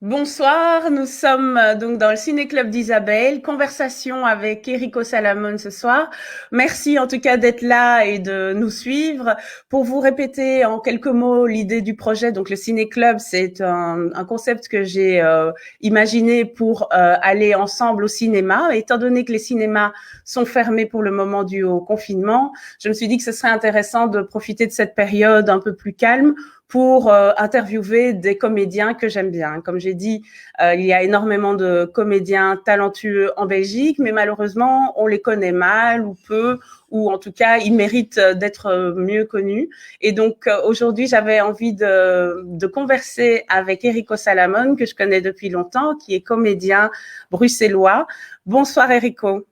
Bonsoir, nous sommes donc dans le Ciné-Club d'Isabelle, conversation avec Enrico Salamone ce soir. Merci en tout cas d'être là et de nous suivre. Pour vous répéter en quelques mots l'idée du projet, donc le Ciné-Club, c'est un concept que j'ai imaginé pour aller ensemble au cinéma. Étant donné que les cinémas sont fermés pour le moment dû au confinement, je me suis dit que ce serait intéressant de profiter de cette période un peu plus calme pour interviewer des comédiens que j'aime bien. Comme j'ai dit, il y a énormément de comédiens talentueux en Belgique, mais malheureusement, on les connaît mal ou peu, ou en tout cas, ils méritent d'être mieux connus. Et donc, aujourd'hui, j'avais envie de converser avec Enrico Salamone, que je connais depuis longtemps, qui est comédien bruxellois. Bonsoir, Enrico.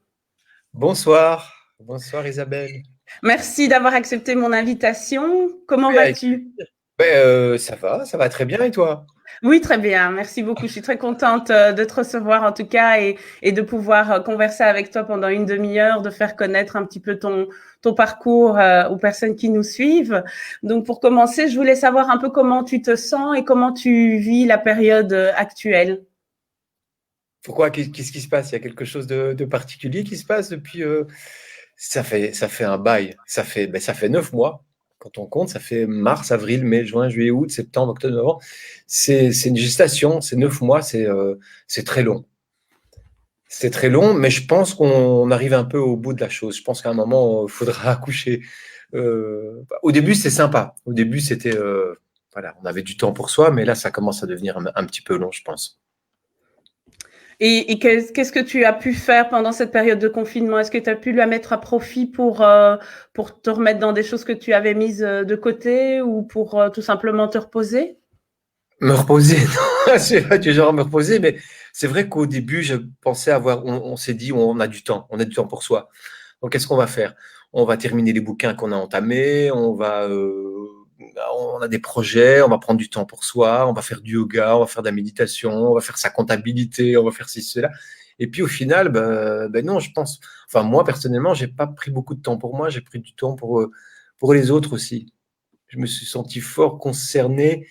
Bonsoir, bonsoir Isabelle. Merci d'avoir accepté mon invitation. Comment Oui, avec vas-tu? plaisir. Ça va très bien et toi? Oui, très bien. Merci beaucoup. Je suis très contente de te recevoir en tout cas et de pouvoir converser avec toi pendant une demi-heure, de faire connaître un petit peu ton parcours aux personnes qui nous suivent. Donc, pour commencer, je voulais savoir un peu comment tu te sens et comment tu vis la période actuelle. Pourquoi? Qu'est-ce qui se passe? Il y a quelque chose de particulier qui se passe depuis. Ça fait un bail. Ça fait 9 mois. Quand on compte, ça fait mars, avril, mai, juin, juillet, août, septembre, octobre, novembre. C'est une gestation, c'est 9 mois, c'est très long. C'est très long, mais je pense qu'on arrive un peu au bout de la chose. Je pense qu'à un moment, il faudra accoucher. Au début, c'était sympa. Au début, voilà, on avait du temps pour soi, mais là, ça commence à devenir un petit peu long, je pense. Et qu'est-ce que tu as pu faire pendant cette période de confinement? Est-ce que tu as pu la mettre à profit pour te remettre dans des choses que tu avais mises de côté ou pour tout simplement te reposer? Me reposer, non, c'est pas du genre à me reposer, mais c'est vrai qu'au début, je pensais on s'est dit, on a du temps pour soi. Donc, qu'est-ce qu'on va faire? On va terminer les bouquins qu'on a entamés, on a des projets, on va prendre du temps pour soi, on va faire du yoga, on va faire de la méditation, on va faire sa comptabilité, on va faire ceci, cela. Et puis au final, ben non, je pense, enfin moi personnellement, j'ai pas pris beaucoup de temps pour moi, j'ai pris du temps pour les autres aussi. Je me suis senti fort concerné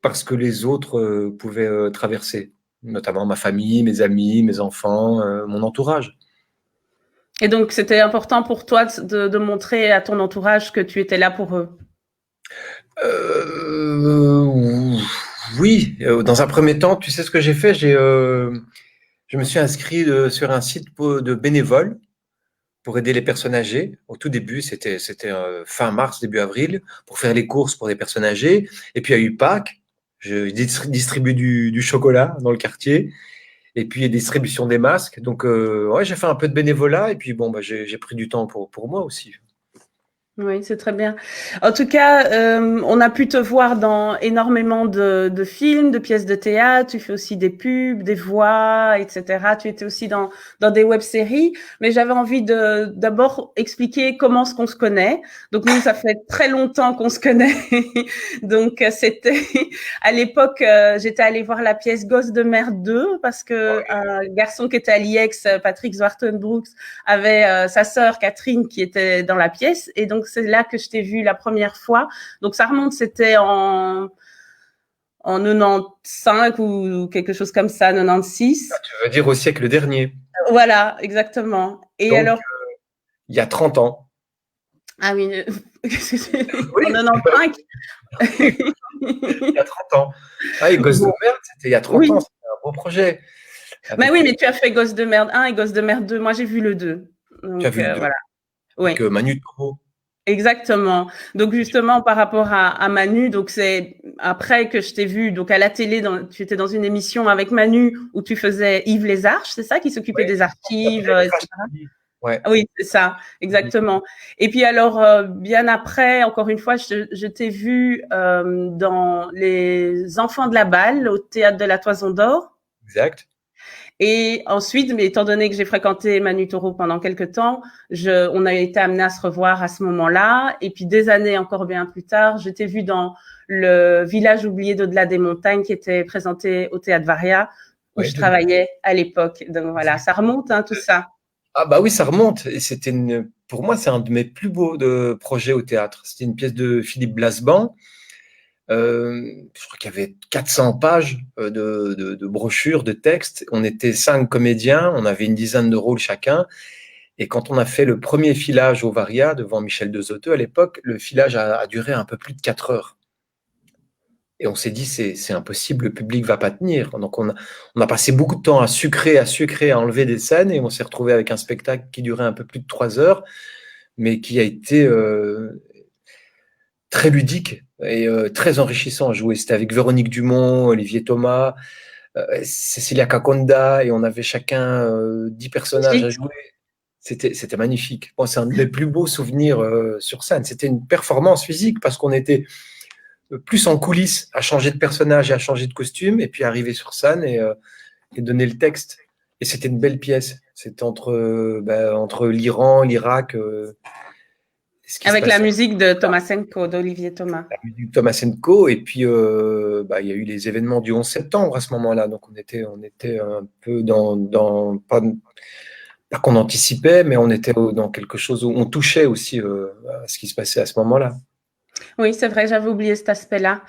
par ce que les autres pouvaient traverser, notamment ma famille, mes amis, mes enfants, mon entourage. Et donc, c'était important pour toi de montrer à ton entourage que tu étais là pour eux. Euh, oui, dans un premier temps, tu sais ce que j'ai fait? Je me suis inscrit sur un site de bénévoles pour aider les personnes âgées. Au tout début, c'était fin mars, début avril, pour faire les courses pour les personnes âgées. Et puis il y a eu Pâques. Je distribue du chocolat dans le quartier. Et puis, il y a distribution des masques. Donc, ouais, j'ai fait un peu de bénévolat. Et puis, bon, bah, j'ai pris du temps pour moi aussi. Oui, c'est très bien. En tout cas, on a pu te voir dans énormément de films, de pièces de théâtre. Tu fais aussi des pubs, des voix, etc. Tu étais aussi dans des web-séries. Mais j'avais envie de d'abord expliquer comment est-ce qu'on se connaît. Donc nous, ça fait très longtemps qu'on se connaît. Donc c'était à l'époque, j'étais allée voir la pièce Gosse de merde 2 parce que un garçon qui était à l'IEX, Patrick Zwartenbroeks, avait sa sœur Catherine qui était dans la pièce. Et donc, c'est là que je t'ai vu la première fois. Donc, ça remonte, c'était en 95 ou quelque chose comme ça, 96. Tu veux dire au siècle dernier. Voilà, exactement. Et Donc, alors, il y a 30 ans. ah oui, Oui, en 95. oui, il y a 30 ans. Ah, et Gosse de Bon, merde, c'était il y a 30 ans. oui. C'était un beau projet. Mais oui, Avec, mais tu as fait Gosse de merde 1 et Gosse de merde 2. Moi, j'ai vu le 2. tu as Donc, vu le 2 voilà. Oui. avec Manu Toro. Exactement. Donc justement par rapport à Manu, donc c'est après que je t'ai vu donc à la télé, tu étais dans une émission avec Manu où tu faisais Yves Les Arches, c'est ça qui Oui, s'occupait des ça archives, s'appelait Les etc. Archives. Ouais. Oui, c'est ça, exactement. Et puis alors bien après, encore une fois, je t'ai vu dans Les Enfants de la Balle au théâtre de la Toison d'Or. Exact. Et ensuite, mais étant donné que j'ai fréquenté Manu Toro pendant quelques temps, on a été amené à se revoir à ce moment-là. Et puis des années encore bien plus tard, je t'ai vu dans le village oublié d'au-delà des montagnes qui était présenté au Théâtre Varia, où Ouais, je travaillais à l'époque. Donc voilà, ça remonte, hein, tout ça. Ah bah oui, ça remonte. Et pour moi, c'est un de mes plus beaux projets au théâtre. C'était une pièce de Philippe Blasban. Je crois qu'il y avait 400 pages de brochures, de textes. On était 5 comédiens, on avait une dizaine de rôles chacun. Et quand on a fait le premier filage au Varia devant Michel Dezoteux à l'époque, le filage a duré un peu plus de 4 heures. Et on s'est dit, c'est impossible, le public va pas tenir. Donc on a passé beaucoup de temps à sucrer, à enlever des scènes, et on s'est retrouvé avec un spectacle qui durait un peu plus de 3 heures, mais qui a été très ludique et très enrichissant à jouer. C'était avec Véronique Dumont, Olivier Thomas, Cecilia Kakonda, et on avait chacun 10 personnages à jouer. C'était magnifique. Bon, c'est un des plus beaux souvenirs sur scène. C'était une performance physique parce qu'on était plus en coulisses à changer de personnage et à changer de costume, et puis arriver sur scène et donner le texte. Et c'était une belle pièce. C'était entre l'Iran, l'Irak. Avec la musique de Tomasenko, d'Olivier Thomas. La musique de Tomasenko, et puis il y a eu les événements du 11 septembre à ce moment-là. Donc on était un peu dans pas qu'on anticipait, mais on était dans quelque chose où on touchait aussi à ce qui se passait à ce moment-là. Oui, c'est vrai, j'avais oublié cet aspect-là.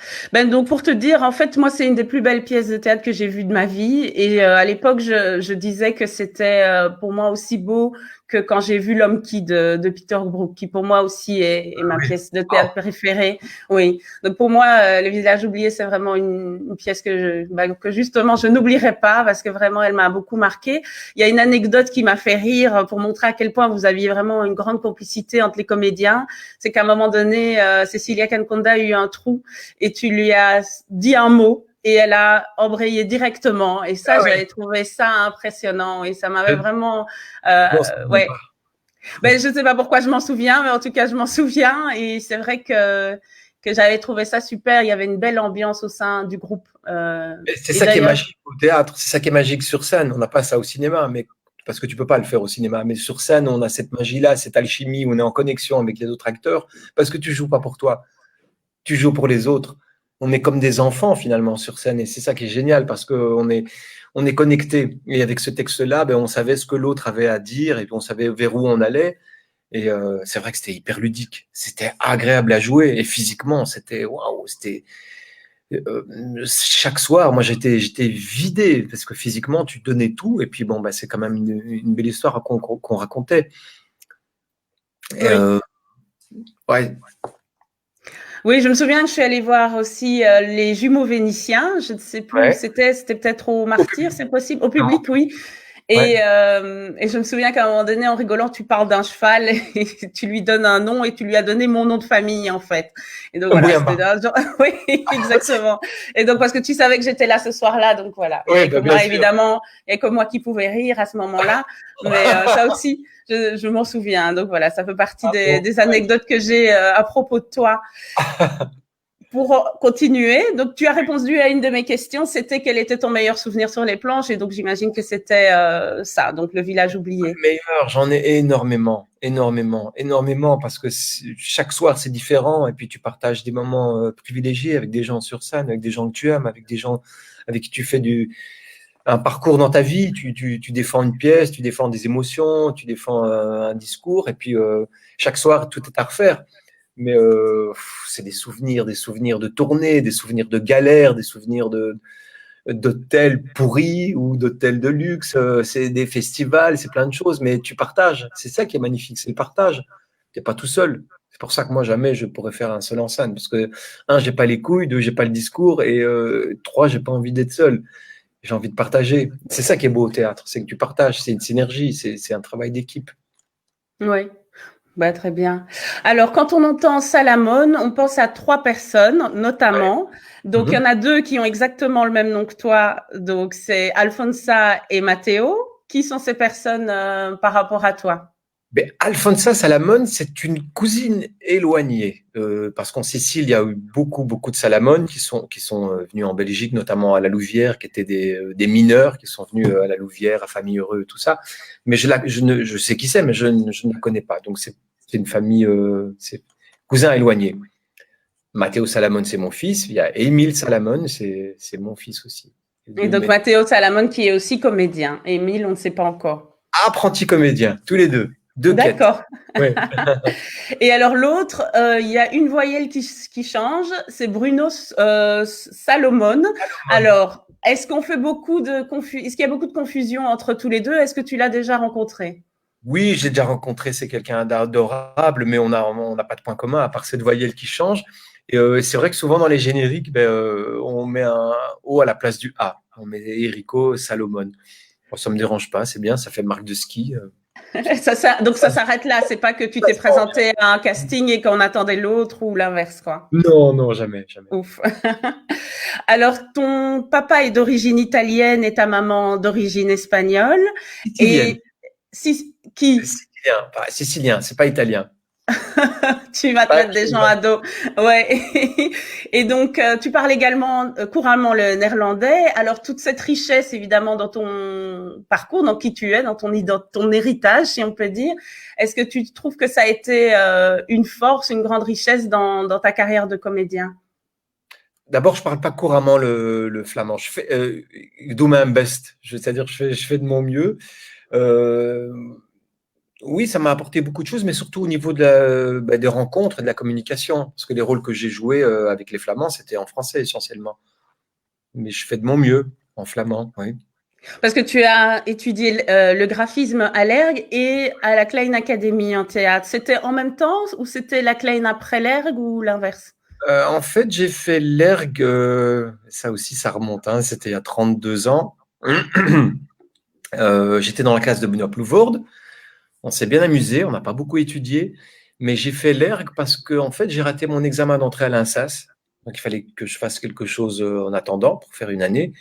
Donc pour te dire, en fait, moi, c'est une des plus belles pièces de théâtre que j'ai vues de ma vie. Et à l'époque, je disais que c'était pour moi aussi beau que quand j'ai vu L'Homme qui de Peter Brook, qui pour moi aussi est ma pièce de théâtre préférée. Oui. Donc pour moi, Le Village oublié, c'est vraiment une pièce que justement je n'oublierai pas parce que vraiment elle m'a beaucoup marqué. Il y a une anecdote qui m'a fait rire pour montrer à quel point vous aviez vraiment une grande complicité entre les comédiens. C'est qu'à un moment donné, Cecilia Kakonda a eu un trou et tu lui as dit un mot et elle a embrayé directement. Et ça, j'avais trouvé ça impressionnant et ça m'avait vraiment... ouais. Je ne sais pas pourquoi je m'en souviens, mais en tout cas, je m'en souviens. Et c'est vrai que j'avais trouvé ça super. Il y avait une belle ambiance au sein du groupe. C'est ça qui est magique au théâtre. C'est ça qui est magique sur scène. On n'a pas ça au cinéma, mais parce que tu peux pas le faire au cinéma. Mais sur scène, on a cette magie-là, cette alchimie où on est en connexion avec les autres acteurs parce que tu joues pas pour toi. Tu joues pour les autres. On est comme des enfants finalement sur scène, et c'est ça qui est génial parce qu'on est connecté. Et avec ce texte-là, on savait ce que l'autre avait à dire et puis on savait vers où on allait. Et c'est vrai que c'était hyper ludique. C'était agréable à jouer et physiquement, c'était waouh. C'était chaque soir, moi j'étais vidé parce que physiquement tu donnais tout, et puis c'est quand même une belle histoire qu'on racontait. Et, ouais. Oui, je me souviens que je suis allée voir aussi les Jumeaux Vénitiens. Je ne sais plus où c'était. C'était peut-être au Martyr, c'est possible. Au public, oui. Et je me souviens qu'à un moment donné, en rigolant, tu parles d'un cheval et tu lui donnes un nom et tu lui as donné mon nom de famille, en fait. Et donc, voilà, c'était oui, exactement. Et donc, parce que tu savais que j'étais là ce soir-là, donc voilà. Et que moi, évidemment, et que moi qui pouvais rire à ce moment-là. Mais ça aussi, je m'en souviens. Donc voilà, ça fait partie des anecdotes que j'ai à propos de toi. Pour continuer, donc tu as répondu à une de mes questions, c'était quel était ton meilleur souvenir sur les planches, et donc j'imagine que c'était ça, donc Le Village oublié. Le meilleur, j'en ai énormément, parce que chaque soir c'est différent, et puis tu partages des moments privilégiés avec des gens sur scène, avec des gens que tu aimes, avec des gens avec qui tu fais un parcours dans ta vie, tu défends une pièce, tu défends des émotions, tu défends un discours, et puis chaque soir tout est à refaire. Mais c'est des souvenirs de tournées, des souvenirs de galères, des souvenirs d'hôtels pourris ou d'hôtels de luxe. C'est des festivals, c'est plein de choses, mais tu partages. C'est ça qui est magnifique, c'est le partage. Tu n'es pas tout seul. C'est pour ça que moi, jamais je pourrais faire un seul en scène. Parce que, un, j'ai pas les couilles, deux, j'ai pas le discours, et trois, j'ai pas envie d'être seul. J'ai envie de partager. C'est ça qui est beau au théâtre, c'est que tu partages, c'est une synergie, c'est un travail d'équipe. Oui. Très bien. Alors, quand on entend Salamone, on pense à 3 personnes, notamment. Donc, il y en a 2 qui ont exactement le même nom que toi. Donc, c'est Alfonsa et Matteo. Qui sont ces personnes par rapport à toi? Alfonsa Salamone, c'est une cousine éloignée, parce qu'en Sicile, il y a eu beaucoup de Salamone qui sont venus en Belgique, notamment à la Louvière, qui étaient des mineurs qui sont venus à la Louvière, à Famille Heureux, tout ça. Mais je sais qui c'est, mais je ne la connais pas. Donc c'est une famille, c'est cousin éloigné. Matteo Salamone, c'est mon fils. Il y a Émile Salamone, c'est mon fils aussi. Et donc Matteo Salamone qui est aussi comédien. Émile, on ne sait pas encore. Apprenti comédien, tous les deux. 2 quêtes. D'accord. Ouais. Et alors l'autre, il y a une voyelle qui change, c'est Bruno Salomon. Alors, est-ce qu'il y a beaucoup de confusion entre tous les deux? Est-ce que tu l'as déjà rencontré? Oui, j'ai déjà rencontré, c'est quelqu'un d'adorable, mais on n'a pas de point commun à part cette voyelle qui change. Et c'est vrai que souvent dans les génériques, on met un O à la place du A. On met Enrico Salomon. Bon, ça me dérange pas, c'est bien, ça fait marque de ski. Donc ça s'arrête là, c'est pas que tu Ça t'es se prend présenté à un casting et qu'on attendait l'autre ou l'inverse, quoi. bien. Non, non, jamais, jamais. Ouf. Alors, ton papa est d'origine italienne et ta maman d'origine espagnole. Sicilienne. Et qui? Sicilien, c'est pas italien. Tu vas te Pas mettre des gens à italien. dos. Ouais. Et donc, tu parles également couramment le néerlandais. Alors, toute cette richesse, évidemment, dans ton parcours, dans qui tu es, dans ton héritage, si on peut dire, est-ce que tu trouves que ça a été une force, une grande richesse dans ta carrière de comédien? D'abord, je parle pas couramment le flamand. Je fais do my best, c'est-à-dire je fais de mon mieux. Euh, oui, ça m'a apporté beaucoup de choses, mais surtout au niveau des rencontres et de la communication, parce que les rôles que j'ai joués avec les Flamands, c'était en français essentiellement. Mais je fais de mon mieux en flamand, oui. Parce que tu as étudié le graphisme à l'ERG et à la Klein Academy en théâtre. C'était en même temps ou c'était la Klein après l'ERG ou l'inverse? En fait, j'ai fait l'ERG, ça aussi, ça remonte, hein, c'était il y a 32 ans. J'étais dans la classe de Benoît Plouvorde. On s'est bien amusé, on n'a pas beaucoup étudié, mais j'ai fait l'ERG parce que en fait, j'ai raté mon examen d'entrée à l'INSAS. Donc, il fallait que je fasse quelque chose en attendant pour faire une année.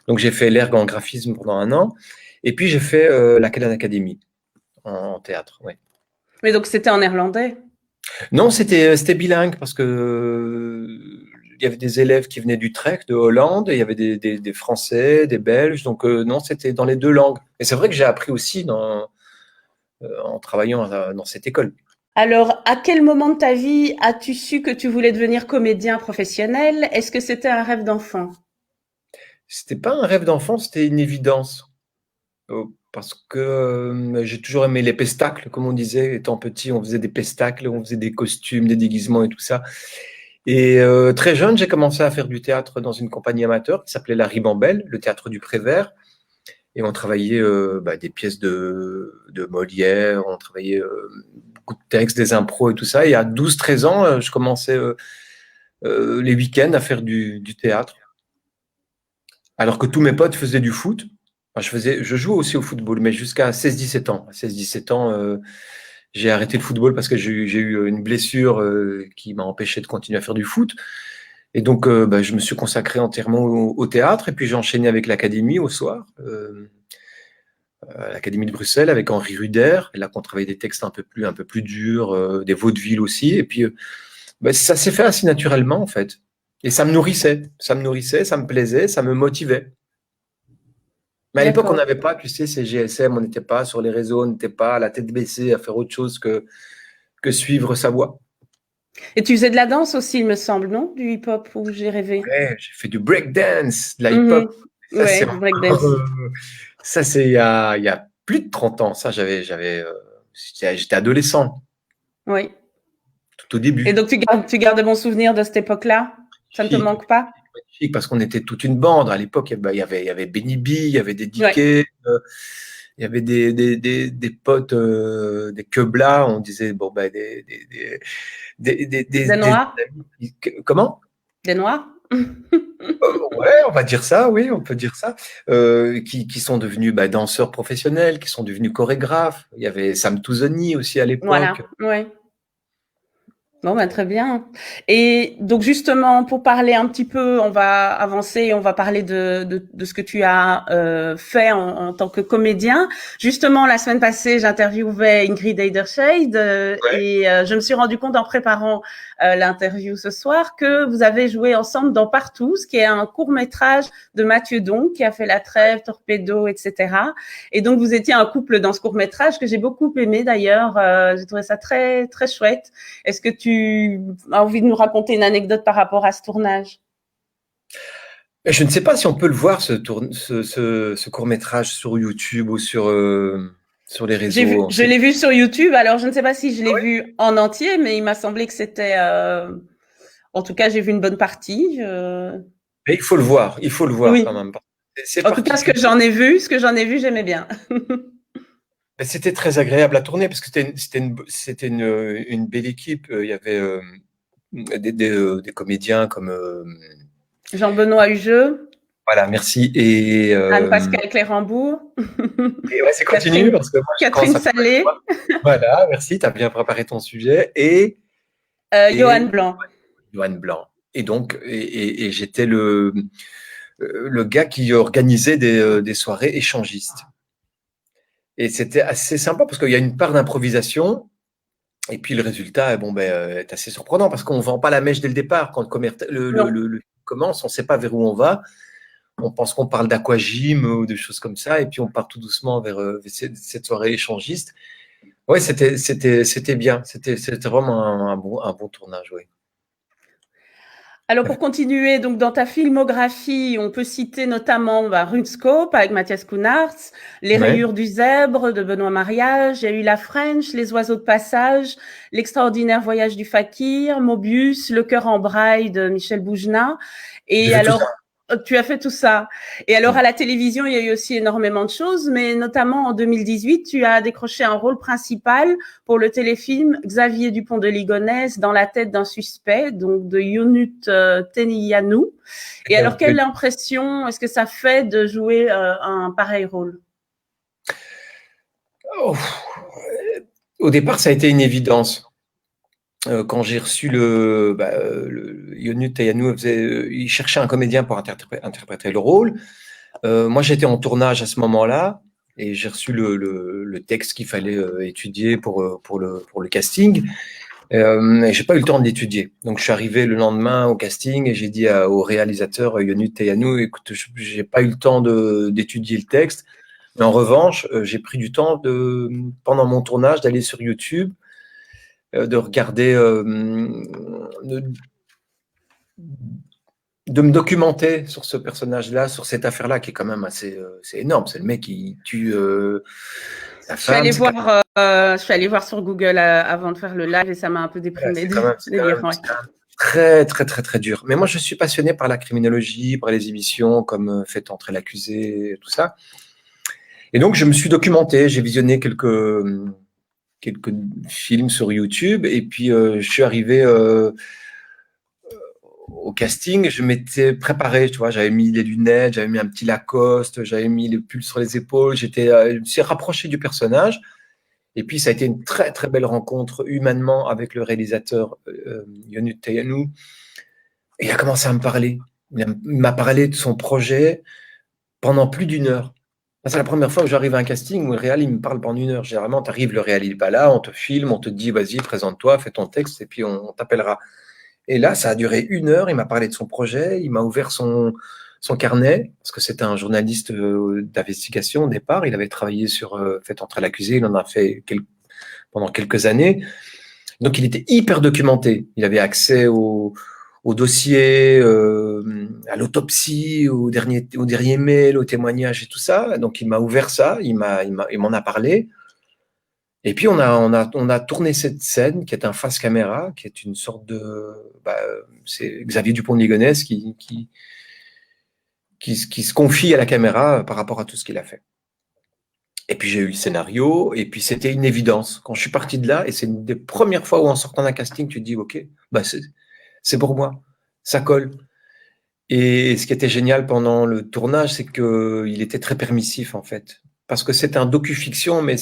Donc, j'ai fait l'ERG en graphisme pendant 1 an. Et puis, j'ai fait la Kellen Academy en théâtre. Ouais. Mais donc c'était en néerlandais. Non, c'était bilingue parce que il y avait des élèves qui venaient d'Utrecht, de Hollande, et il y avait des Français, des Belges. Donc, non, c'était dans les deux langues. Et c'est vrai que j'ai appris aussi en travaillant dans cette école. Alors, à quel moment de ta vie as-tu su que tu voulais devenir comédien professionnel? Est-ce que c'était un rêve d'enfant? C'était pas un rêve d'enfant, c'était une évidence. Parce que j'ai toujours aimé les pestacles, comme on disait, étant petit, on faisait des pestacles, on faisait des costumes, des déguisements et tout ça. Et très jeune, j'ai commencé à faire du théâtre dans une compagnie amateur qui s'appelait La Ribambelle, le théâtre du Prévert. Et on travaillait des pièces de Molière, on travaillait beaucoup de textes, des impros et tout ça. Et à 12-13 ans, je commençais les week-ends à faire du théâtre. Alors que tous mes potes faisaient du foot. Enfin, je jouais aussi au football, mais jusqu'à 16-17 ans. À 16-17 ans, j'ai arrêté le football parce que j'ai eu une blessure qui m'a empêché de continuer à faire du foot. Et donc, je me suis consacré entièrement au théâtre. Et puis, j'ai enchaîné avec l'académie au soir, à l'académie de Bruxelles avec Henri Ruder. Et là, qu'on travaillait des textes un peu plus durs, des vaudevilles aussi. Et puis, ça s'est fait assez naturellement, en fait. Et ça me nourrissait. Ça me nourrissait, ça me plaisait, ça me motivait. Mais à l'époque, on D'accord. n'avait pas, tu sais, ces GSM, on n'était pas sur les réseaux, on n'était pas à la tête baissée à faire autre chose que suivre sa voie. Et tu faisais de la danse aussi, il me semble, non? Du hip-hop où j'ai rêvé. Ouais, j'ai fait du breakdance, de la hip-hop. Mhm. Ça, c'est Ouais, du encore, breakdance. ça, c'est il y a plus de 30 ans. Ça, j'étais adolescent, Oui. tout au Et début. donc tu gardes de bons souvenirs de cette époque-là? Ça ne te Chic, manque pas? chic, parce qu'on était toute une bande. À l'époque, il y avait Benny B, il y avait des Ouais. DK, il y avait des potes, des queblas, on disait, bon, Des noirs? amis comment? Des noirs? Ouais, on va dire ça, oui, on peut dire ça. Qui sont devenus danseurs professionnels, qui sont devenus chorégraphes. Il y avait Sam Touzoni aussi à Voilà, l'époque. ouais. Bon, bah, très bien. Et donc justement, pour parler un petit peu, on va avancer, on va parler de ce que tu as fait en tant que comédien. Justement, la semaine passée, j'interviewais Ingrid Eiderscheid Ouais. et je me suis rendu compte en préparant l'interview ce soir que vous avez joué ensemble dans Partout, ce qui est un court-métrage de Mathieu Donc qui a fait La Trêve, Torpedo, etc. Et donc, vous étiez un couple dans ce court-métrage que j'ai beaucoup aimé d'ailleurs. J'ai trouvé ça très, très chouette. Est-ce que tu as envie de nous raconter une anecdote par rapport à ce tournage? Je ne sais pas si on peut le voir, ce court-métrage sur YouTube ou sur. sur les réseaux. Je l'ai vu sur YouTube. Alors, je ne sais pas si je l'ai vu en entier, mais il m'a semblé que c'était. En tout cas, j'ai vu une bonne partie. Mais il faut le voir quand Oui. même. C'est En tout cas, particulier. ce que j'en ai vu, j'aimais bien. Mais c'était très agréable à tourner parce que c'était une belle équipe. Il y avait des comédiens comme Jean-Benoît Hugeux, voilà, merci. Et, Anne-Pascale Clérambourg, ouais, c'est continu parce que moi, je commence Catherine à connaître. Salé, Voilà, merci, tu as bien préparé ton sujet. Johan Et Blanc. Johan Blanc. Et donc, et j'étais le gars qui organisait des soirées échangistes. Et c'était assez sympa parce qu'il y a une part d'improvisation. Et puis le résultat, bon, est assez surprenant parce qu'on ne vend pas la mèche dès le départ. Quand Non. le commence, on ne sait pas vers où on va. On pense qu'on parle d'aquagym ou de choses comme ça. Et puis on part tout doucement vers cette soirée échangiste. Ouais, c'était bien. C'était vraiment un bon tournage, oui. Alors pour continuer, donc dans ta filmographie, on peut citer notamment RuneScope avec Mathias Schoenaerts, Les Ouais. Rayures du Zèbre de Benoît Mariage, il y a eu La French, Les Oiseaux de Passage, L'extraordinaire voyage du fakir, Mobius, Le cœur en braille de Michel Boujna. J'ai Et fait tout ça. alors, tu as fait tout ça. Et alors à la télévision, il y a eu aussi énormément de choses, mais notamment en 2018, tu as décroché un rôle principal pour le téléfilm Xavier Dupont de Ligonnès dans la tête d'un suspect, donc de Younut Teniyanou. Et alors, quelle impression est-ce que ça fait de jouer un pareil rôle? Oh. Au départ, ça a été une évidence. Quand j'ai reçu Younut Teniyanou, il cherchait un comédien pour interpréter le rôle. Moi, j'étais en tournage à ce moment-là et j'ai reçu le texte qu'il fallait étudier pour le casting. Et j'ai pas eu le temps de l'étudier. Donc, je suis arrivé le lendemain au casting et j'ai dit au réalisateur Younut Teniyanou, écoute, j'ai pas eu le temps d'étudier le texte. Mais en revanche, j'ai pris du temps pendant mon tournage d'aller sur YouTube, de regarder, de me documenter sur ce personnage-là, sur cette affaire-là, qui est quand même c'est énorme. C'est le mec qui tue sa femme. Je suis allée voir sur Google avant de faire le live et ça m'a un peu Voilà, déprimée c'est de quand même, lire. Ouais. très, très, très, très dur. Mais moi, je suis passionné par la criminologie, par les émissions comme Faites entrer l'accusé, et tout ça. Et donc, je me suis documenté. J'ai visionné quelques films sur YouTube et puis je suis arrivé au casting, je m'étais préparé, tu vois, j'avais mis les lunettes, j'avais mis un petit Lacoste, j'avais mis le pull sur les épaules, je me suis rapproché du personnage. Et puis, ça a été une très, très belle rencontre humainement avec le réalisateur Younut Teniyanou. Et il a commencé à me parler. Il m'a parlé de son projet pendant plus d'une heure. C'est la première fois où j'arrive à un casting où le réal, il me parle pendant une heure. Généralement, tu arrives, le réal, il n'est pas là, on te filme, on te dit, vas-y, présente-toi, fais ton texte, et puis on t'appellera. Et là, ça a duré une heure. Il m'a parlé de son projet. Il m'a ouvert son carnet, parce que c'était un journaliste d'investigation au départ. Il avait travaillé sur Faites entrer l'accusé. Il en a fait pendant quelques années. Donc, il était hyper documenté. Il avait accès au dossier, à l'autopsie, au dernier mail, aux témoignages et tout ça. Donc, il m'a ouvert ça. Il m'en a parlé. Et puis on a tourné cette scène qui est un face caméra, qui est une sorte c'est Xavier Dupont de Ligonnès qui se confie à la caméra par rapport à tout ce qu'il a fait. Et puis j'ai eu le scénario, et puis c'était une évidence. Quand je suis parti de là, et c'est une des premières fois où en sortant d'un casting, tu te dis ok, c'est pour moi, ça colle. Et ce qui était génial pendant le tournage, c'est qu'il était très permissif en fait, parce que c'est un docu-fiction, mais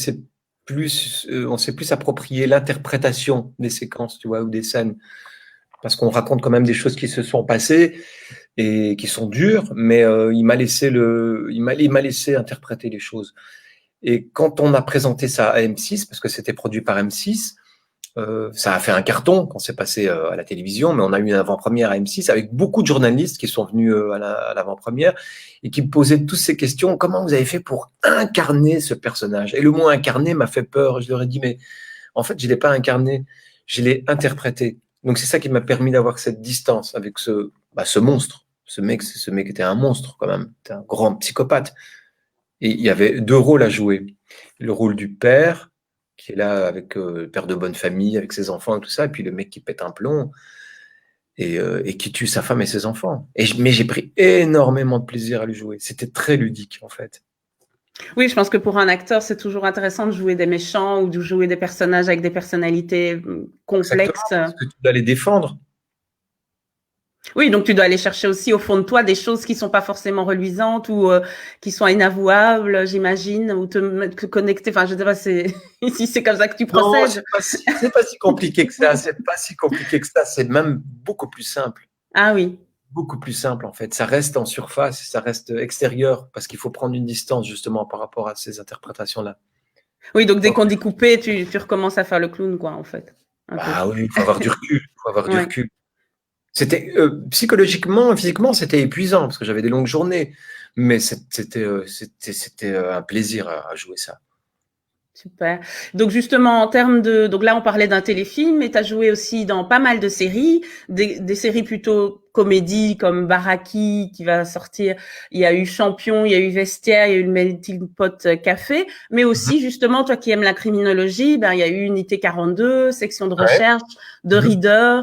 on s'est plus approprié l'interprétation des séquences, tu vois, ou des scènes, parce qu'on raconte quand même des choses qui se sont passées et qui sont dures, mais il m'a laissé interpréter les choses. Et quand on a présenté ça à M6, parce que c'était produit par M6, ça a fait un carton quand c'est passé à la télévision, mais on a eu une avant-première à M6 avec beaucoup de journalistes qui sont venus à l'avant-première et qui me posaient toutes ces questions. Comment vous avez fait pour incarner ce personnage? Et le mot incarner m'a fait peur. Je leur ai dit, mais en fait, je ne l'ai pas incarné, je l'ai interprété. Donc c'est ça qui m'a permis d'avoir cette distance avec ce monstre. Ce mec était un monstre quand même, c'était un grand psychopathe. Et il y avait deux rôles à jouer. le rôle du père, qui est là avec le père de bonne famille, avec ses enfants et tout ça, et puis le mec qui pète un plomb et qui tue sa femme et ses enfants. Mais j'ai pris énormément de plaisir à le jouer. C'était très ludique, en fait. Oui, je pense que pour un acteur, c'est toujours intéressant de jouer des méchants ou de jouer des personnages avec des personnalités Exactement, complexes. parce que tu dois les défendre. Oui, donc tu dois aller chercher aussi au fond de toi des choses qui sont pas forcément reluisantes ou qui sont inavouables, j'imagine, ou te connecter. Enfin, je sais pas, c'est si c'est comme ça que tu Non, procèdes. c'est pas si compliqué que ça. C'est pas si compliqué que ça. C'est même beaucoup plus simple. Ah oui. Beaucoup plus simple, en fait. Ça reste en surface, ça reste extérieur, parce qu'il faut prendre une distance, justement, par rapport à ces interprétations-là. Oui, donc dès qu'on dit couper, tu recommences à faire le clown, quoi, en fait. Un peu. Ah oui, il faut avoir du recul. Il faut avoir du Ouais. recul. C'était psychologiquement, physiquement, c'était épuisant, parce que j'avais des longues journées. Mais c'était un plaisir à jouer ça. Super. Donc justement, en termes de... Donc là, on parlait d'un téléfilm, mais tu as joué aussi dans pas mal de séries, des séries plutôt comédies comme Baraki qui va sortir. Il y a eu Champion, il y a eu Vestiaire, il y a eu le Melting Pot Café, mais Mhm. aussi justement, toi qui aimes la criminologie, ben, il y a eu Unité 42, section de Ouais. recherche, de Mhm. Reader.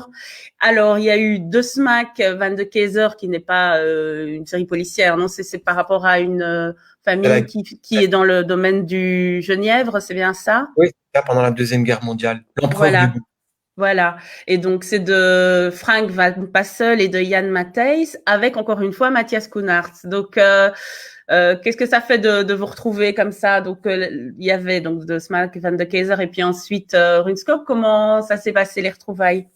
Alors, il y a eu De Smack, Van de Keyser, qui n'est pas une série policière, non, c'est par rapport à une famille Elle qui est dans le domaine du genièvre, c'est bien ça? Oui, là, pendant la Deuxième Guerre mondiale. L'empereur du Voilà, goût. voilà. Et donc, c'est de Frank Van Passel et de Jan Matthijs avec, encore une fois, Mathias Schoenaerts. Donc, qu'est-ce que ça fait de vous retrouver comme ça? Donc, il y avait donc de Smack Van de Keyser et puis ensuite Runscope. Comment ça s'est passé, les retrouvailles?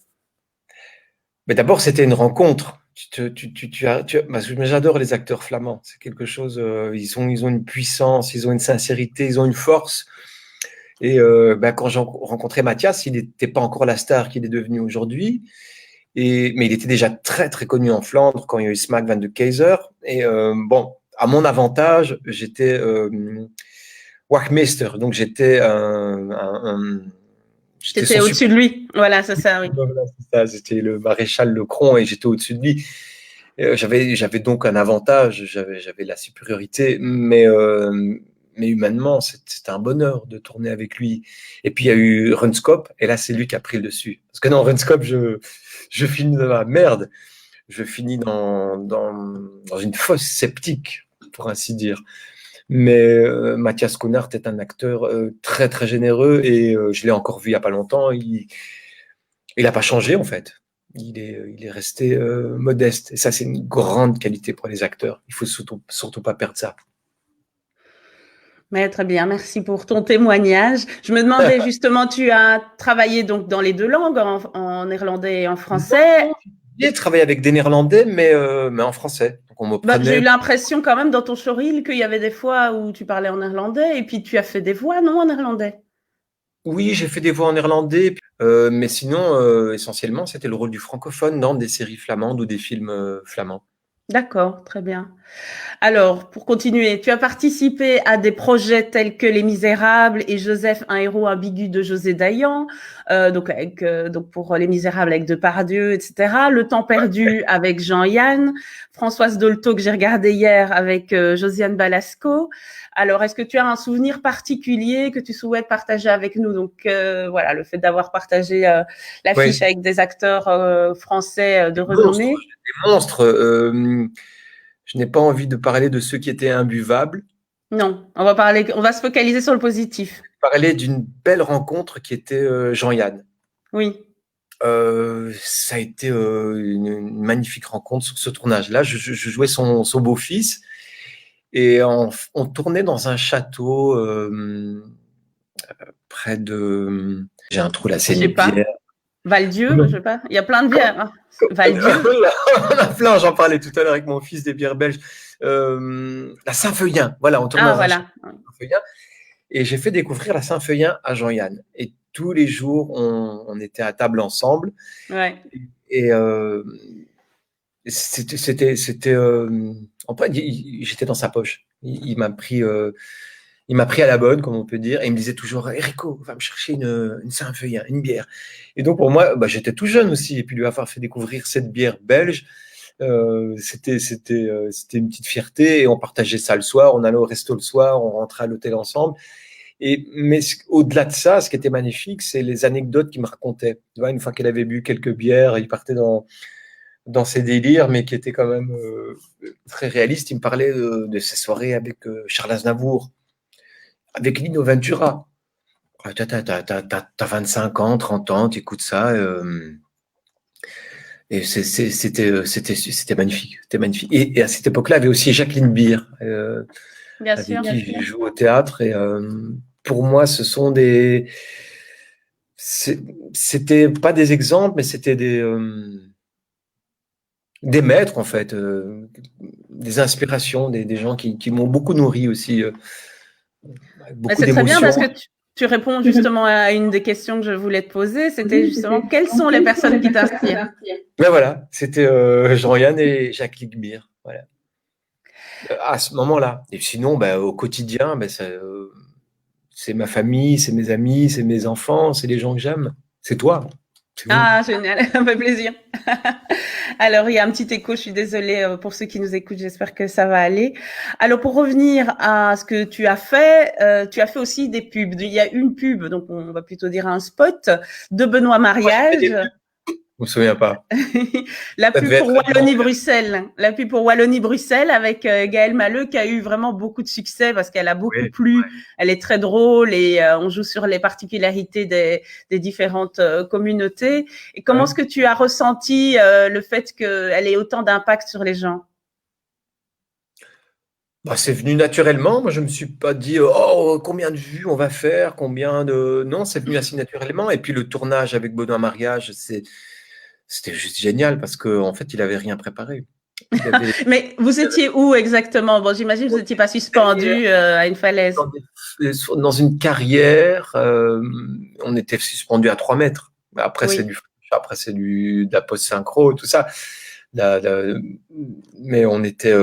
Mais d'abord, c'était une rencontre. J'adore les acteurs flamands. C'est quelque chose. Ils ont une puissance, ils ont une sincérité, ils ont une force. Et quand j'ai rencontré Mathias, il n'était pas encore la star qu'il est devenu aujourd'hui. Mais il était déjà très très connu en Flandre quand il y a eu Smack Van de Keyser. Et bon, à mon avantage, j'étais Wachtmeester, donc j'étais T'étais son au-dessus de lui. Voilà, c'est ça, oui. voilà, c'est ça, c'était le maréchal Lecron et j'étais au-dessus de lui. J'avais donc un avantage, j'avais la supériorité, mais humainement, c'était un bonheur de tourner avec lui. Et puis il y a eu Runscope, et là c'est lui qui a pris le dessus. Parce que dans Runscope, je finis dans la merde, je finis dans une fosse sceptique, pour ainsi dire. Mais Mathias Schoenaerts est un acteur très très généreux et je l'ai encore vu il n'y a pas longtemps. Il n'a pas changé en fait. Il est resté modeste. Et ça, c'est une grande qualité pour les acteurs. Il faut surtout pas perdre ça. Mais très bien, merci pour ton témoignage. Je me demandais justement, tu as travaillé donc dans les deux langues, en néerlandais et en français. Non, j'ai travaillé avec des Néerlandais, mais en français. Donc on me Bah, j'ai eu prenait. l'impression quand même dans ton showreel qu'il y avait des fois où tu parlais en néerlandais et puis tu as fait des voix, non, en néerlandais? Oui, j'ai fait des voix en néerlandais, mais sinon, essentiellement, c'était le rôle du francophone dans des séries flamandes ou des films flamands. D'accord, très bien. Alors, pour continuer, tu as participé à des projets tels que Les Misérables et Joseph, un héros ambigu de José Dayan, donc pour Les Misérables avec Depardieu, etc. Le Temps perdu avec Jean-Yann, Françoise Dolto que j'ai regardé hier avec Josiane Balasco. Alors, est-ce que tu as un souvenir particulier que tu souhaites partager avec nous? Donc, voilà, le fait d'avoir partagé l'affiche Oui, avec des acteurs français de monstres, renommée. des monstres. Je n'ai pas envie de parler de ceux qui étaient imbuvables. Non, on va se focaliser sur le positif. Parler d'une belle rencontre qui était Jean-Yann. Oui. Ça a été une magnifique rencontre sur ce tournage-là. Je jouais son beau-fils et on tournait dans un château près de. J'ai un trou là, Je c'est sais une bière. pas. Val-Dieu, je sais pas. Il y a plein de bières, hein. Val-Dieu. On a plein, j'en parlais tout à l'heure avec mon fils des bières belges. La Saint-Feuillin, voilà, on tournait Ah, dans un château voilà. Saint-Feuillin et j'ai fait découvrir la Saint-Feuillin à Jean-Yann. Et tous les jours, on était à table ensemble Ouais. et c'était en fait, j'étais dans sa poche. Il m'a pris à la bonne, comme on peut dire, et il me disait toujours, Erico, va me chercher une Saint-Feuillin, une bière. Et donc pour moi, bah, j'étais tout jeune aussi, et puis lui avoir fait découvrir cette bière belge, c'était une petite fierté. Et on partageait ça le soir, on allait au resto le soir, on rentrait à l'hôtel ensemble. Mais au-delà de ça, ce qui était magnifique, c'est les anecdotes qu'il me racontait. Tu vois, une fois qu'il avait bu quelques bières, il partait dans ses délires, mais qui étaient quand même très réalistes. Il me parlait de ses soirées avec Charles Aznavour, avec Lino Ventura. T'as 25 ans, 30 ans, t'écoutes ça. Et c'était magnifique. C'était magnifique. Et à cette époque-là, il y avait aussi Jacqueline Beer, Bien avec sûr. qui je joue au théâtre. Et pour moi, ce sont des. C'était pas des exemples, mais c'était des maîtres, en fait, des inspirations, des gens qui m'ont beaucoup nourri aussi, avec beaucoup C'est très bien parce d'émotions. que tu réponds justement à une des questions que je voulais te poser. C'était justement quelles sont les personnes qui t'inspirent? Ben voilà, c'était Jean-Yann et Jacques Ligmire, voilà. À ce moment-là. Et sinon, ben, au quotidien, ben, c'est ma famille, c'est mes amis, c'est mes enfants, c'est les gens que j'aime. C'est toi. C'est vous. Ah, génial, ça me fait plaisir. Alors, il y a un petit écho, je suis désolée pour ceux qui nous écoutent, j'espère que ça va aller. Alors, pour revenir à ce que tu as fait aussi des pubs. Il y a une pub, donc on va plutôt dire un spot, de Benoît Mariage. Je me souviens pas. La Ça pub devait pour être Wallonie-Bruxelles. La pub pour Wallonie-Bruxelles avec Gaëlle Maleux qui a eu vraiment beaucoup de succès parce qu'elle a beaucoup oui. plu. Elle est très drôle et on joue sur les particularités des différentes communautés. Et comment est-ce que tu as ressenti le fait qu'elle ait autant d'impact sur les gens? Bah, c'est venu naturellement. Moi, je me suis pas dit oh combien de vues on va faire, combien de non, c'est venu assez naturellement. Et puis le tournage avec Benoît Mariage, c'était juste génial parce que en fait, il avait rien préparé. Il avait Mais vous étiez où exactement? Bon, j'imagine que vous n'étiez pas suspendu à une falaise. dans une carrière, on était suspendu à 3 mètres. Après, Oui. c'est de la post-synchro, tout ça. Mais on était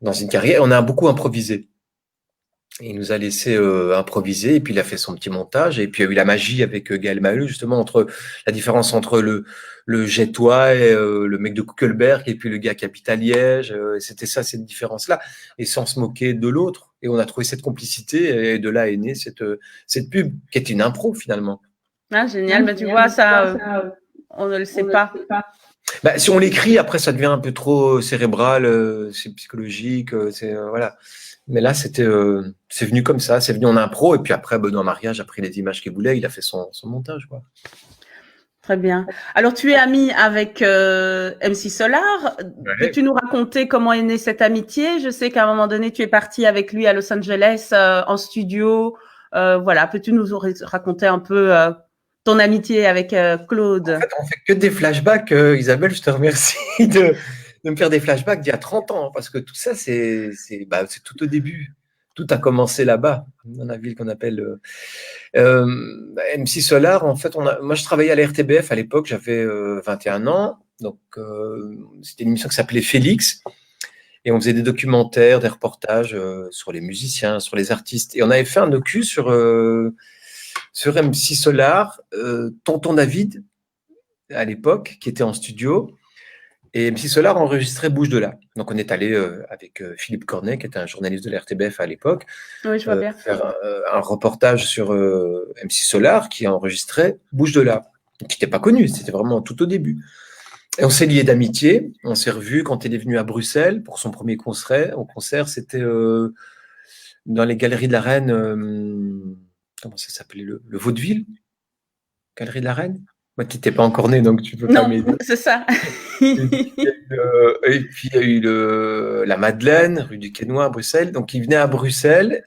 dans une carrière. On a beaucoup improvisé. Il nous a laissé improviser et puis il a fait son petit montage. Et puis il y a eu la magie avec Gaël Maheu, justement, entre la différence entre le Jetois et le mec de Kuckelberg et puis le gars qui habite à Liège. C'était ça, cette différence-là. Et sans se moquer de l'autre. Et on a trouvé cette complicité et de là est née cette pub qui est une impro finalement. Ah, génial. Mais tu vois, ça, on ne le sait pas. Bah, si on l'écrit, après, ça devient un peu trop cérébral, c'est psychologique, voilà. Mais là, c'est venu comme ça, c'est venu en impro, et puis après, Benoît Mariage a pris les images qu'il voulait, il a fait son montage, quoi. Très bien. Alors, tu es ami avec MC Solar. Ouais. Peux-tu nous raconter comment est née cette amitié? Je sais qu'à un moment donné, tu es parti avec lui à Los Angeles en studio. Voilà, peux-tu nous raconter un peu ton amitié avec Claude? En fait, on fait que des flashbacks. Isabelle, je te remercie de me faire des flashbacks d'il y a 30 ans, parce que tout ça, c'est tout au début. Tout a commencé là-bas, dans la ville qu'on appelle MC Solar. En fait, moi, je travaillais à la RTBF à l'époque, j'avais 21 ans. Donc, c'était une émission qui s'appelait Félix. Et on faisait des documentaires, des reportages sur les musiciens, sur les artistes. Et on avait fait un docu sur MC Solar, Tonton David, à l'époque, qui était en studio. Et MC Solar enregistrait Bouge de là. Donc on est allé avec Philippe Cornet, qui était un journaliste de la RTBF à l'époque, Oui, je vois bien. faire un reportage sur MC Solar qui enregistrait Bouge de là, qui n'était pas connu, c'était vraiment tout au début. Et on s'est liés d'amitié, on s'est revus quand il est venu à Bruxelles pour son premier concert. Au concert, c'était dans les Galeries de la Reine, comment ça s'appelait, le Vaudeville, Galerie de la Reine. Moi, tu n'étais pas encore né, donc tu peux pas m'aider. Non, c'est ça. Et puis, il y a eu la Madeleine, rue du Quesnoy à Bruxelles. Donc, il venait à Bruxelles.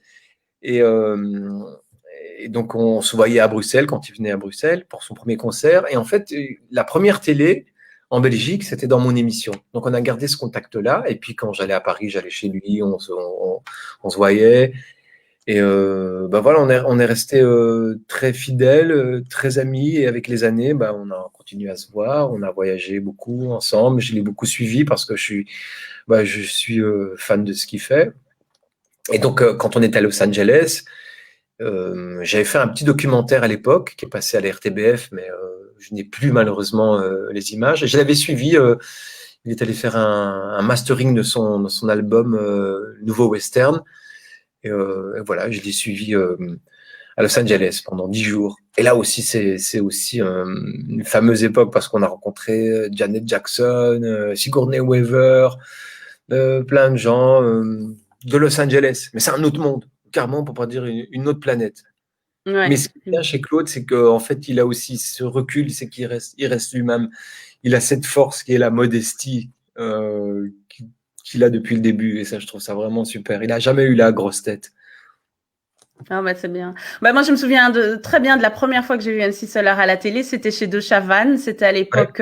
Et donc, on se voyait à Bruxelles quand il venait à Bruxelles pour son premier concert. Et en fait, la première télé en Belgique, c'était dans mon émission. Donc, on a gardé ce contact-là. Et puis, quand j'allais à Paris, j'allais chez lui, on se voyait. Et voilà, on est resté très fidèles, très amis, et avec les années, on a continué à se voir, on a voyagé beaucoup ensemble. Je l'ai beaucoup suivi parce que je suis fan de ce qu'il fait. Et donc, quand on était à Los Angeles, j'avais fait un petit documentaire à l'époque qui est passé à la RTBF, mais je n'ai plus malheureusement les images. Et je l'avais suivi. Il est allé faire un mastering de son album Nouveau Western. Et voilà, je l'ai suivi à Los Angeles pendant 10 jours. Et là aussi, c'est aussi une fameuse époque parce qu'on a rencontré Janet Jackson, Sigourney Weaver, plein de gens de Los Angeles. Mais c'est un autre monde, carrément, pour pas dire une autre planète. Mais Ouais. ce qui est bien chez Claude, c'est qu'en fait, il a aussi ce recul, c'est il reste lui-même. Il a cette force qui est la modestie qu'il a depuis le début. Et ça, je trouve ça vraiment super. Il n'a jamais eu la grosse tête. Ah bah c'est bien. Bah moi je me souviens très bien de la première fois que j'ai vu MC Solar à la télé, c'était chez De Chavannes, c'était à Ouais. l'époque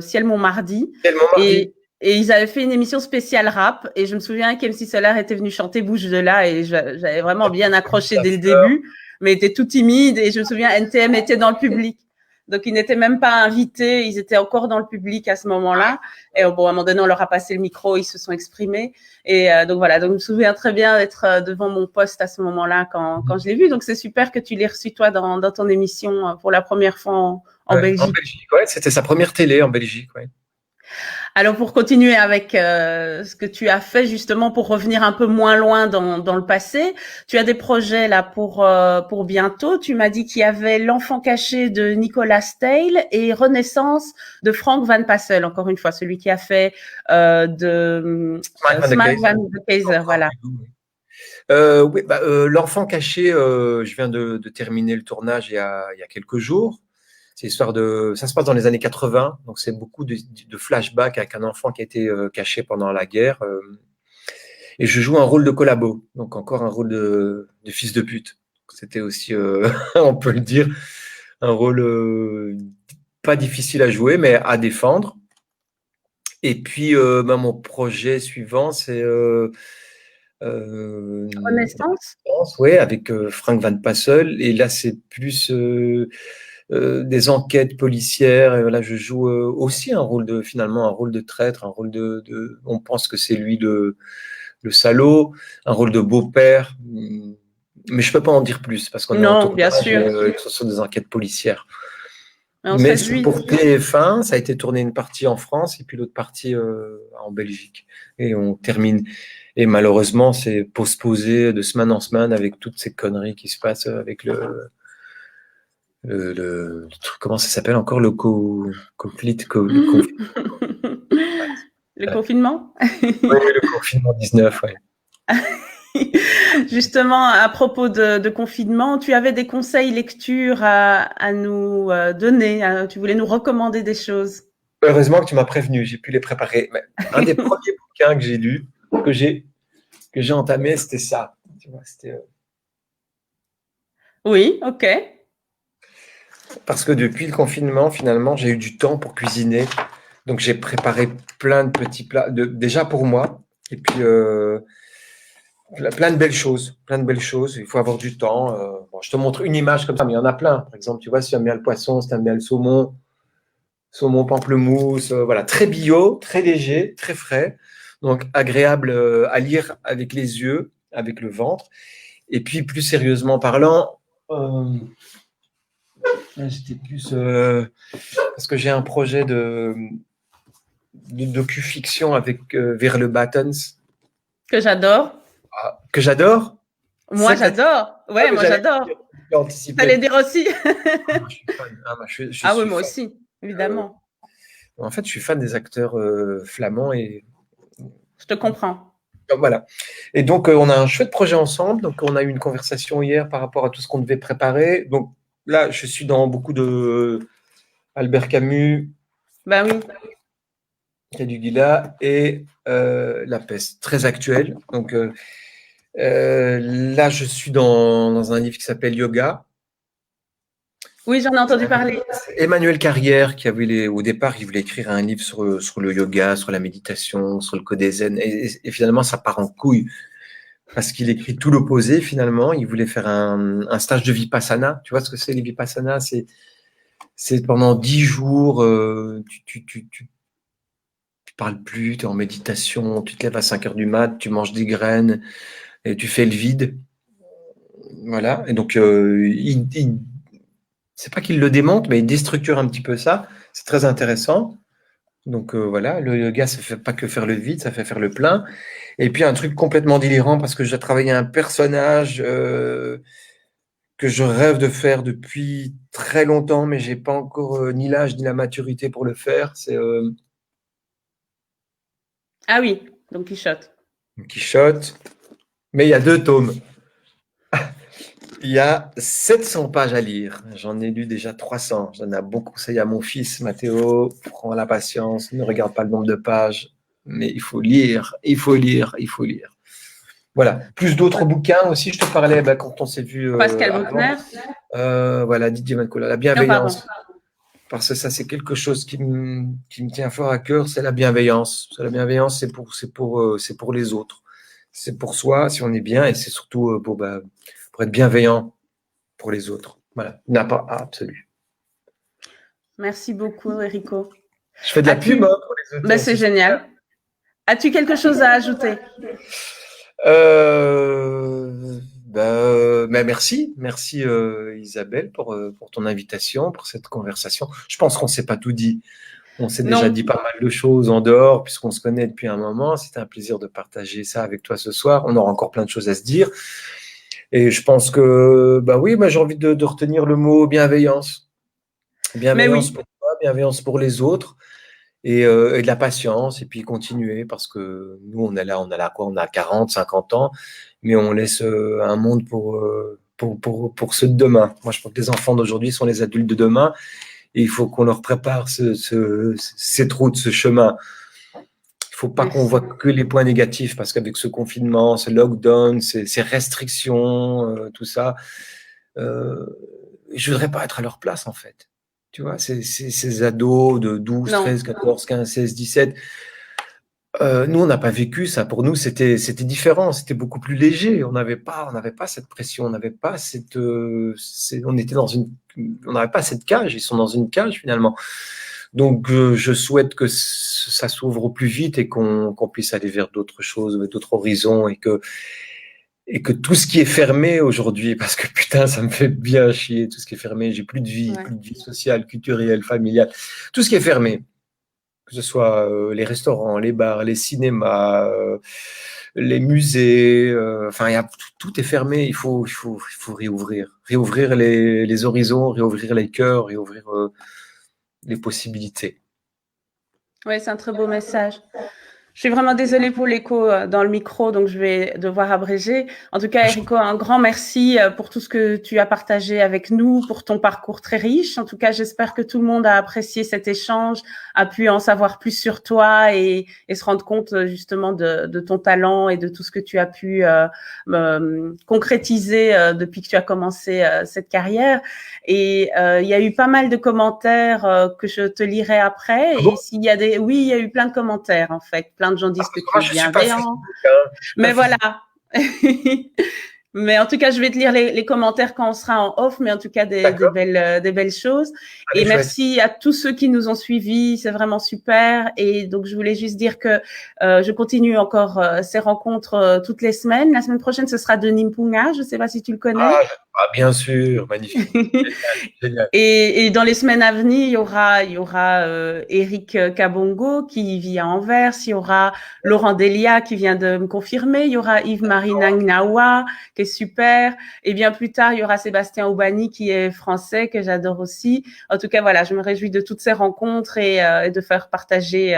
Ciel Montmardi Tellement mardi. et ils avaient fait une émission spéciale rap et je me souviens qu'MC Solar était venu chanter Bouge de là et j'avais vraiment bien accroché La dès le fleur. début, mais était tout timide et je me souviens NTM était dans le public. Donc ils n'étaient même pas invités, ils étaient encore dans le public à ce moment-là. Et bon, à un moment donné, on leur a passé le micro, ils se sont exprimés. Et donc voilà, donc je me souviens très bien d'être devant mon poste à ce moment-là quand je l'ai vu. Donc c'est super que tu l'aies reçu toi dans ton émission pour la première fois en Ouais, en Belgique. Belgique, ouais, c'était sa première télé en Belgique, ouais. Alors pour continuer avec ce que tu as fait justement pour revenir un peu moins loin dans le passé, tu as des projets là pour bientôt. Tu m'as dit qu'il y avait L'Enfant caché de Nicolas Steil et Renaissance de Frank Van Passel. Encore une fois, celui qui a fait Mike Van de Smack Van Keizer. de Keizer. Voilà. Oui, L'Enfant caché, je viens de terminer le tournage il y a quelques jours. C'est histoire ça se passe dans les années 80, donc c'est beaucoup de flashbacks avec un enfant qui a été caché pendant la guerre. Et je joue un rôle de collabo, donc encore un rôle de fils de pute. C'était aussi, on peut le dire, un rôle pas difficile à jouer, mais à défendre. Et puis, mon projet suivant, c'est Renaissance. ouais, avec Frank Van Passel. Et là, c'est plus des enquêtes policières. Et voilà, je joue aussi finalement, un rôle de traître, un rôle on pense que c'est lui le salaud, un rôle de beau-père. Mais je peux pas en dire plus parce qu'on est en Non, bien tournage sûr. et ce sont des enquêtes policières. En Mais 7 c'est juillet. pour TF1, ça a été tourné une partie en France et puis l'autre partie en Belgique. Et on termine. Et malheureusement, c'est postposé de semaine en semaine avec toutes ces conneries qui se passent avec le truc, comment ça s'appelle encore, conflit, Le confinement. oui, le confinement 19, ouais. Justement, à propos de confinement, tu avais des conseils lecture à nous donner. Tu voulais nous recommander des choses. Heureusement que tu m'as prévenu, j'ai pu les préparer. Mais un des premiers bouquins que j'ai lu, que j'ai entamé, c'était ça. Tu vois, Oui, ok. parce que depuis le confinement, finalement, j'ai eu du temps pour cuisiner. Donc, j'ai préparé plein de petits plats, déjà pour moi, et puis plein de belles choses, plein de belles choses. Il faut avoir du temps. Bon, je te montre une image comme ça, mais il y en a plein. Par exemple, tu vois, si tu aimes bien le poisson, si tu aimes bien le saumon pamplemousse, voilà, très bio, très léger, très frais, donc agréable à lire avec les yeux, avec le ventre. Et puis, plus sérieusement parlant, j'étais plus parce que j'ai un projet de docu-fiction avec Vers le Battens, Que j'adore. que j'adore. C'est Moi, ça que t'as dit. j'adore. Ah, Ouais, mais moi, j'allais j'adore. anticiper. T'allais dire aussi. Ah, moi, je suis fan. Ah, moi, je Ah oui, suis moi fan. aussi, Euh, évidemment. En fait, je suis fan des acteurs flamands et Je te comprends. voilà. Et donc, on a un chouette projet ensemble. Donc, on a eu une conversation hier par rapport à tout ce qu'on devait préparer. Donc, là, je suis dans beaucoup de Albert Camus, Ben oui. Caligula et La Peste, très actuel. Donc, là, je suis dans un livre qui s'appelle Yoga. Oui, j'en ai entendu parler. Emmanuel Carrière, au départ, il voulait écrire un livre sur le yoga, sur la méditation, sur le code zen. Et finalement, ça part en couille. Parce qu'il écrit tout l'opposé, finalement. Il voulait faire un stage de Vipassana. Tu vois ce que c'est, les Vipassana? C'est pendant 10 jours, tu parles plus, tu es en méditation, tu te lèves à 5 heures du mat, tu manges des graines et tu fais le vide. Voilà. Et donc, c'est pas qu'il le démonte, mais il déstructure un petit peu ça. C'est très intéressant. Donc voilà, le yoga, ça fait pas que faire le vide, ça fait faire le plein. Et puis un truc complètement délirant parce que j'ai travaillé un personnage que je rêve de faire depuis très longtemps, mais j'ai pas encore ni l'âge ni la maturité pour le faire. C'est Ah oui, Don Quichotte. Don Quichotte, mais il y a 2 tomes. Il y a 700 pages à lire. J'en ai lu déjà 300. J'en ai bon conseil à mon fils, Mathéo. Prends la patience, ne regarde pas le nombre de pages, mais il faut lire, il faut lire, il faut lire. Voilà. Plus d'autres bouquins aussi. Je te parlais quand on s'est vu Pascal avant. Bruckner. Voilà, Didier Mancola, la Non, pardon. bienveillance. Parce que ça, c'est quelque chose qui me tient fort à cœur, c'est la bienveillance. La bienveillance, c'est pour les autres. C'est pour soi, si on est bien, et c'est surtout pour être bienveillant pour les autres. Voilà, n'a pas absolu. Merci beaucoup, Enrico. Je fais de la pub pour les auteurs. C'est génial. As-tu quelque chose à ajouter? Merci Isabelle pour ton invitation, pour cette conversation. Je pense qu'on ne s'est pas tout dit. On s'est déjà dit pas mal de choses en dehors, puisqu'on se connaît depuis un moment. C'était un plaisir de partager ça avec toi ce soir. On aura encore plein de choses à se dire. Et je pense que, j'ai envie de retenir le mot bienveillance. Bienveillance pour toi, bienveillance pour les autres. Et de la patience, et puis continuer, parce que nous, on a 40, 50 ans, mais on laisse un monde pour ceux de demain. Moi, je pense que les enfants d'aujourd'hui sont les adultes de demain, et il faut qu'on leur prépare cette route, ce chemin. Il faut pas qu'on voit que les points négatifs, parce qu'avec ce confinement, ce lockdown, ces restrictions, tout ça, je voudrais pas être à leur place, en fait. Tu vois, ces ados de 12, 13, 14, 15, 16, 17, nous, on n'a pas vécu ça. Pour nous, c'était différent, c'était beaucoup plus léger. On n'avait pas cette pression, on n'avait pas on n'avait pas cette cage. Ils sont dans une cage finalement. Donc, je souhaite que ça s'ouvre au plus vite et qu'on puisse aller vers d'autres choses, d'autres horizons, et que tout ce qui est fermé aujourd'hui, parce que putain, ça me fait bien chier, tout ce qui est fermé, j'ai plus de vie sociale, culturelle, familiale, tout ce qui est fermé, que ce soit les restaurants, les bars, les cinémas, les musées, tout est fermé, il faut réouvrir les horizons, réouvrir les cœurs, réouvrir les possibilités. Oui, c'est un très beau message. Je suis vraiment désolée pour l'écho dans le micro, donc je vais devoir abréger. En tout cas, Enrico, un grand merci pour tout ce que tu as partagé avec nous, pour ton parcours très riche. En tout cas, j'espère que tout le monde a apprécié cet échange, a pu en savoir plus sur toi et se rendre compte justement de ton talent et de tout ce que tu as pu concrétiser depuis que tu as commencé cette carrière. Et il y a eu pas mal de commentaires que je te lirai après. Et s'il y a il y a eu plein de commentaires en fait. Plein de gens disent que tu es bienveillant. Mais voilà. Mais en tout cas, je vais te lire les commentaires quand on sera en off, mais en tout cas, des belles choses. Et merci à tous ceux qui nous ont suivis. C'est vraiment super. Et donc, je voulais juste dire que je continue encore ces rencontres toutes les semaines. La semaine prochaine, ce sera de Nimpunga. Je ne sais pas si tu le connais. Bien sûr, magnifique. Génial. Et dans les semaines à venir, il y aura Eric Kabongo qui vit à Anvers, il y aura Laurent Delia qui vient de me confirmer, il y aura Yves-Marie Nangnawa qui est super, et bien plus tard, il y aura Sébastien Aubani qui est français, que j'adore aussi. En tout cas, voilà, je me réjouis de toutes ces rencontres et de faire partager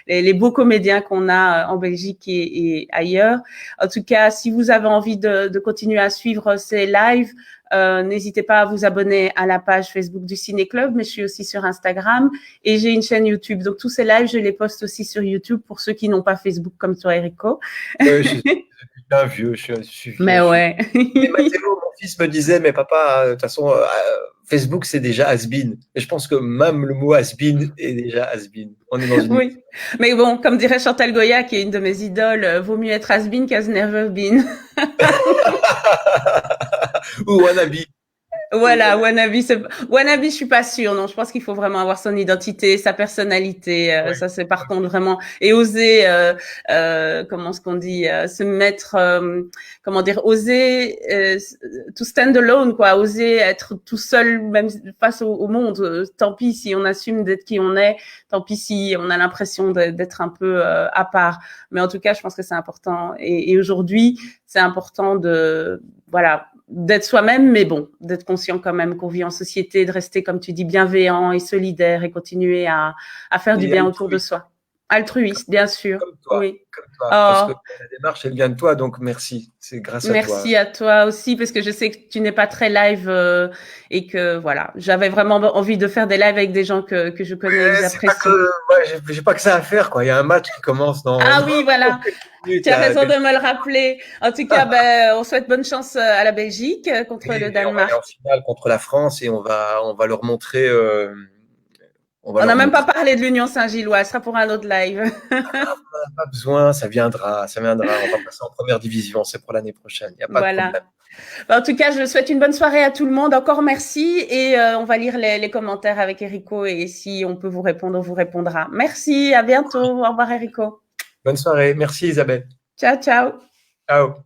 les beaux comédiens qu'on a en Belgique et ailleurs. En tout cas, si vous avez envie de continuer à suivre ces lives, n'hésitez pas à vous abonner à la page Facebook du Ciné Club, mais je suis aussi sur Instagram et j'ai une chaîne YouTube. Donc tous ces lives, je les poste aussi sur YouTube pour ceux qui n'ont pas Facebook comme toi, Enrico. Je suis bien vieux, je suis vieux. Mais ouais. Et Mathéo, mon fils me disait, mais papa, de toute façon, Facebook, c'est déjà has-been. Et je pense que même le mot has-been est déjà has-been. On est dans une... Oui, mais bon, comme dirait Chantal Goya, qui est une de mes idoles, vaut mieux être has-been qu'has never been. Ou wannabe. Voilà, wannabe, je suis pas sûre. Non, je pense qu'il faut vraiment avoir son identité, sa personnalité. Ouais. Ça, c'est par contre vraiment et oser, comment ce qu'on dit, se mettre, comment dire, oser to stand alone, quoi, oser être tout seul même face au monde. Tant pis si on assume d'être qui on est. Tant pis si on a l'impression d'être un peu à part. Mais en tout cas, je pense que c'est important. Et aujourd'hui, c'est important de, voilà, d'être soi-même, mais bon, d'être conscient quand même qu'on vit en société, de rester, comme tu dis, bienveillant et solidaire et continuer à faire du Et bien autour de altruiste, soi. Altruiste, bien sûr. comme toi, Oui. comme toi. Parce Oh, que la démarche, elle vient de toi, donc merci. C'est grâce à toi. merci à toi aussi, parce que je sais que tu n'es pas très live et que voilà, j'avais vraiment envie de faire des lives avec des gens que je connais et que C'est pas que, j'apprécie. ouais, j'ai pas que ça à faire, quoi. Il y a un match qui commence Ah dans oui, voilà. quelques minutes, Tu as là. raison de me le rappeler. En tout cas, ben, on souhaite bonne chance à la Belgique contre le Et on va aller en Danemark. finale contre la France et on va leur montrer, on va On n'a leur même pas montrer. parlé de l'Union Saint-Gilloise, ce sera pour un autre live. On n'a pas besoin, ça viendra, ça viendra. On va passer en première division, c'est pour l'année prochaine. Il n'y a pas de Voilà. problème. En tout cas, je souhaite une bonne soirée à tout le monde. Encore merci et on va lire les commentaires avec Erico et si on peut vous répondre, on vous répondra. Merci, à bientôt. Au revoir Erico. Bonne soirée. Merci Isabelle. Ciao, ciao. Ciao.